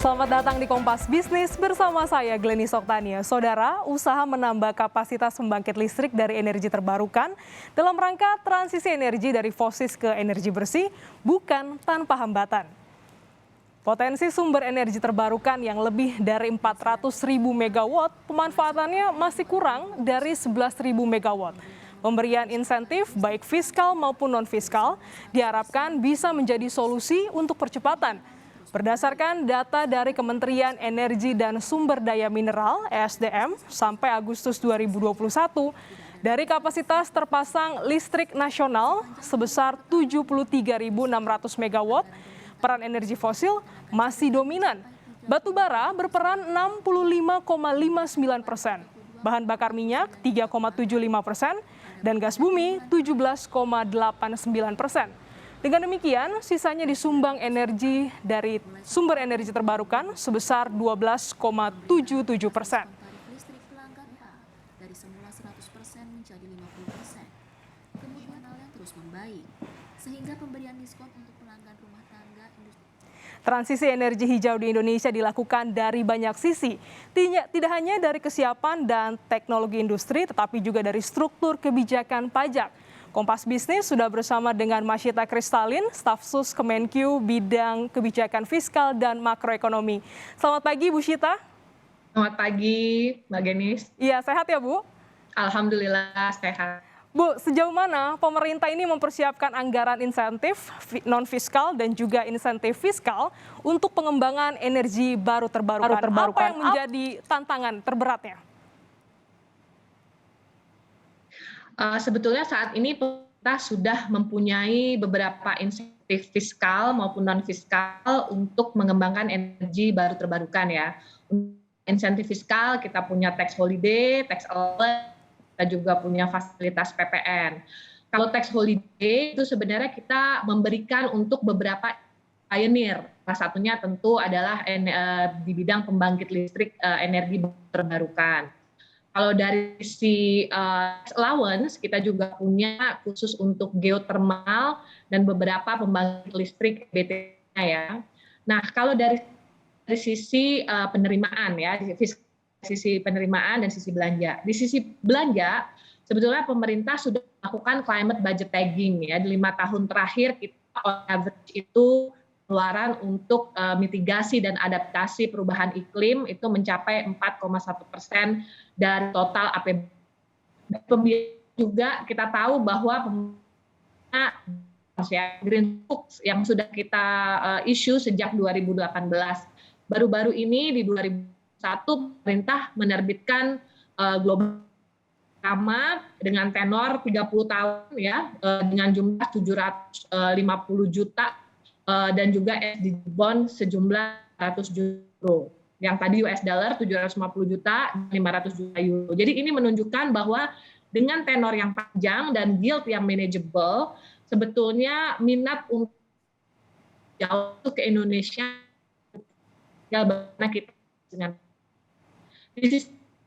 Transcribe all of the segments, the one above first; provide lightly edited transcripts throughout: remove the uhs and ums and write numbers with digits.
Selamat datang di Kompas Bisnis bersama saya Glenny Soktania. Saudara, usaha menambah kapasitas pembangkit listrik dari energi terbarukan dalam rangka transisi energi dari fosil ke energi bersih bukan tanpa hambatan. Potensi sumber energi terbarukan yang lebih dari 400.000 megawatt, pemanfaatannya masih kurang dari 11.000 megawatt. Pemberian insentif baik fiskal maupun non-fiskal diharapkan bisa menjadi solusi untuk percepatan. Berdasarkan data dari Kementerian Energi dan Sumber Daya Mineral (ESDM) sampai Agustus 2021, dari kapasitas terpasang listrik nasional sebesar 73.600 megawatt, peran energi fosil masih dominan. Batu bara berperan 65,59%, bahan bakar minyak 3,75%, dan gas bumi 17,89%. Dengan demikian, sisanya disumbang energi dari sumber energi terbarukan sebesar 12,77%. Listrik pelanggan A dari semula 100% menjadi 50%. Kemudian hal yang terus membaik, sehingga pemberian diskon untuk pelanggan rumah tangga industri. Transisi energi hijau di Indonesia dilakukan dari banyak sisi, tidak hanya dari kesiapan dan teknologi industri, tetapi juga dari struktur kebijakan pajak. Kompas Bisnis sudah bersama dengan Masyita Kristalin, staf sus Kemenkyu bidang kebijakan fiskal dan makroekonomi. Selamat pagi, Bu Syita. Selamat pagi, Mbak Genis. Iya, sehat ya, Bu? Alhamdulillah sehat. Bu, sejauh mana pemerintah ini mempersiapkan anggaran insentif non-fiskal dan juga insentif fiskal untuk pengembangan energi baru terbarukan? Apa yang menjadi tantangan terberatnya? Sebetulnya saat ini pemerintah sudah mempunyai beberapa insentif fiskal maupun non-fiskal untuk mengembangkan energi baru terbarukan ya. Insentif fiskal kita punya tax holiday, tax allowance, kita juga punya fasilitas PPN. Kalau tax holiday itu sebenarnya kita memberikan untuk beberapa pioneer. Salah satunya tentu adalah di bidang pembangkit listrik energi terbarukan. Kalau dari sisi allowance, kita juga punya khusus untuk geothermal dan beberapa pembangkit listrik BT-nya ya. Nah, kalau dari sisi penerimaan ya, sisi penerimaan dan sisi belanja. Di sisi belanja, sebetulnya pemerintah sudah melakukan climate budget tagging ya. Di 5 tahun terakhir kita on average itu pengeluaran untuk mitigasi dan adaptasi perubahan iklim itu mencapai 4,1% dari total APBD. Juga kita tahu bahwa Green Book yang sudah kita issue sejak 2018. Baru-baru ini di 2001 pemerintah menerbitkan global pertama dengan tenor 30 tahun ya, dengan jumlah 750 juta dan juga SDG bond sejumlah 100 euro. Yang tadi US dollar 750 juta, 500 juta euro. Jadi ini menunjukkan bahwa dengan tenor yang panjang dan yield yang manageable, sebetulnya minat untuk jauh ke Indonesia bagaimana kita dengan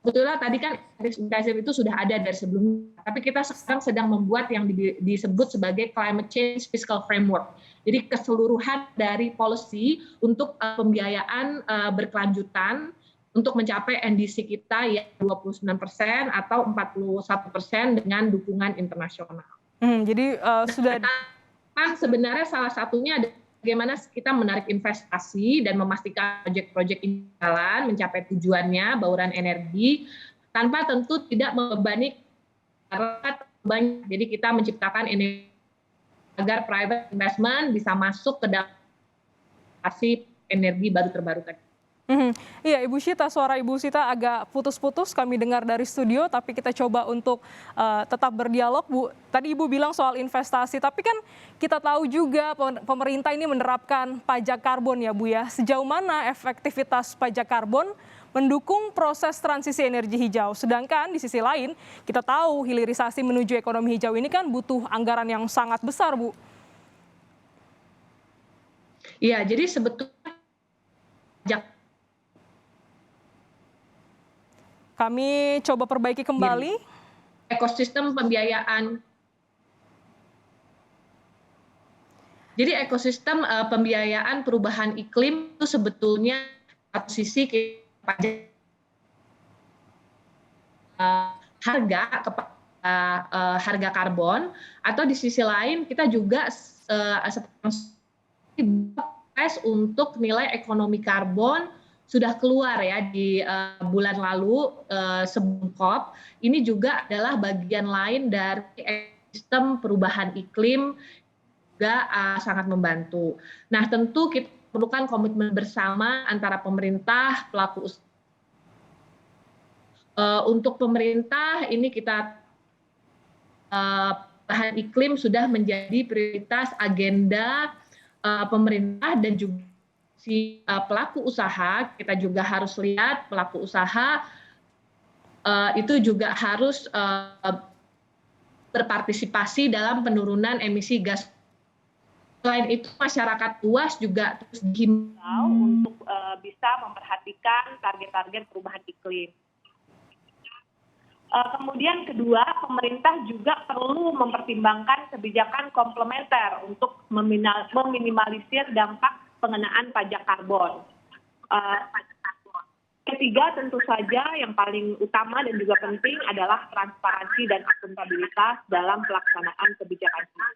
sebetulnya tadi kan intensif itu sudah ada dari sebelumnya, tapi kita sekarang sedang membuat yang disebut sebagai climate change fiscal framework. Jadi keseluruhan dari policy untuk pembiayaan berkelanjutan untuk mencapai NDC kita yang 29% atau 41% dengan dukungan internasional. Jadi sudah kan sebenarnya salah satunya adalah bagaimana kita menarik investasi dan memastikan proyek-proyek ini jalan mencapai tujuannya bauran energi tanpa tentu tidak membebani banyak. Jadi kita menciptakan energi agar private investment bisa masuk ke dalam energi baru terbarukan. Iya, Ibu Syita, suara Ibu Syita agak putus-putus kami dengar dari studio, tapi kita coba untuk tetap berdialog, Bu. Tadi Ibu bilang soal investasi, tapi kan kita tahu juga pemerintah ini menerapkan pajak karbon ya, Bu ya. Sejauh mana efektivitas pajak karbon mendukung proses transisi energi hijau? Sedangkan di sisi lain, kita tahu hilirisasi menuju ekonomi hijau ini kan butuh anggaran yang sangat besar, Bu. Iya, jadi sebetulnya pajak kami coba perbaiki kembali. Ekosistem pembiayaan. Jadi ekosistem pembiayaan perubahan iklim itu sebetulnya satu sisi pajak harga kepada harga karbon, atau di sisi lain kita juga untuk nilai ekonomi karbon sudah keluar ya di bulan lalu sebelum COP. Ini juga adalah bagian lain dari sistem perubahan iklim juga sangat membantu. Nah, tentu kita perlukan komitmen bersama antara pemerintah, pelaku usaha. Untuk pemerintah ini kita perubahan iklim sudah menjadi prioritas agenda pemerintah dan juga si pelaku usaha. Kita juga harus lihat pelaku usaha itu juga harus berpartisipasi dalam penurunan emisi gas. Selain itu masyarakat luas juga terus dihimbau untuk bisa memperhatikan target-target perubahan iklim. Kemudian kedua, pemerintah juga perlu mempertimbangkan kebijakan komplementer untuk meminimalisir dampak pengenaan pajak karbon. Ketiga, tentu saja yang paling utama dan juga penting adalah transparansi dan akuntabilitas dalam pelaksanaan kebijakan ini.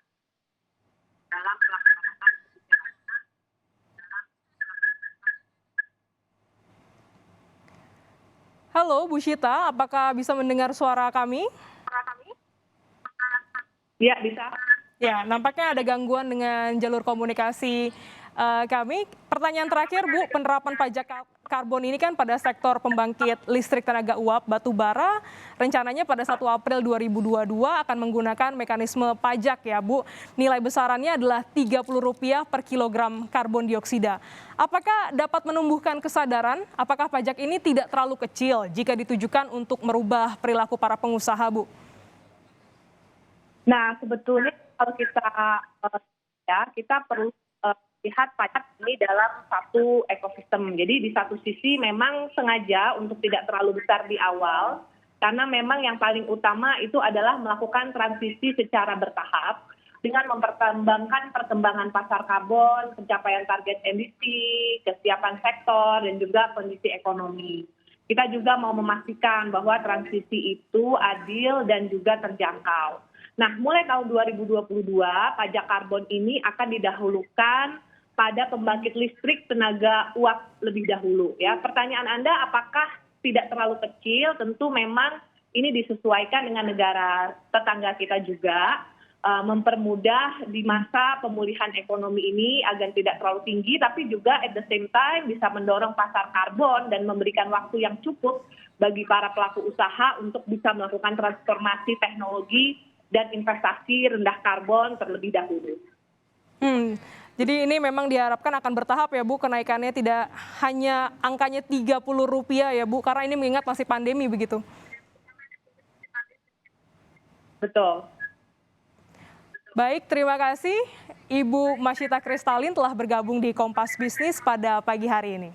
Halo Bu Syita, apakah bisa mendengar suara kami? Ya, bisa. Ya, nampaknya ada gangguan dengan jalur komunikasi kami. Pertanyaan terakhir Bu, penerapan pajak karbon ini kan pada sektor pembangkit listrik tenaga uap batu bara, rencananya pada 1 April 2022 akan menggunakan mekanisme pajak ya Bu. Nilai besarannya adalah Rp30 per kilogram karbon dioksida. Apakah dapat menumbuhkan kesadaran apakah pajak ini tidak terlalu kecil jika ditujukan untuk merubah perilaku para pengusaha Bu? Nah, sebetulnya kalau kita perlu lihat pajak ini dalam satu ekosistem. Jadi di satu sisi memang sengaja untuk tidak terlalu besar di awal, karena memang yang paling utama itu adalah melakukan transisi secara bertahap dengan mempertimbangkan perkembangan pasar karbon, pencapaian target emisi, kesiapan sektor, dan juga kondisi ekonomi. Kita juga mau memastikan bahwa transisi itu adil dan juga terjangkau. Nah, mulai tahun 2022, pajak karbon ini akan didahulukan pada pembangkit listrik tenaga uap lebih dahulu. Ya, pertanyaan Anda apakah tidak terlalu kecil? Tentu memang ini disesuaikan dengan negara tetangga kita juga, mempermudah di masa pemulihan ekonomi ini agar tidak terlalu tinggi, tapi juga at the same time bisa mendorong pasar karbon dan memberikan waktu yang cukup bagi para pelaku usaha untuk bisa melakukan transformasi teknologi dan investasi rendah karbon terlebih dahulu. Jadi ini memang diharapkan akan bertahap ya Bu, kenaikannya tidak hanya angkanya Rp30 ya Bu, karena ini mengingat masih pandemi begitu. Betul. Baik, terima kasih Ibu Masyita Kristalin telah bergabung di Kompas Bisnis pada pagi hari ini.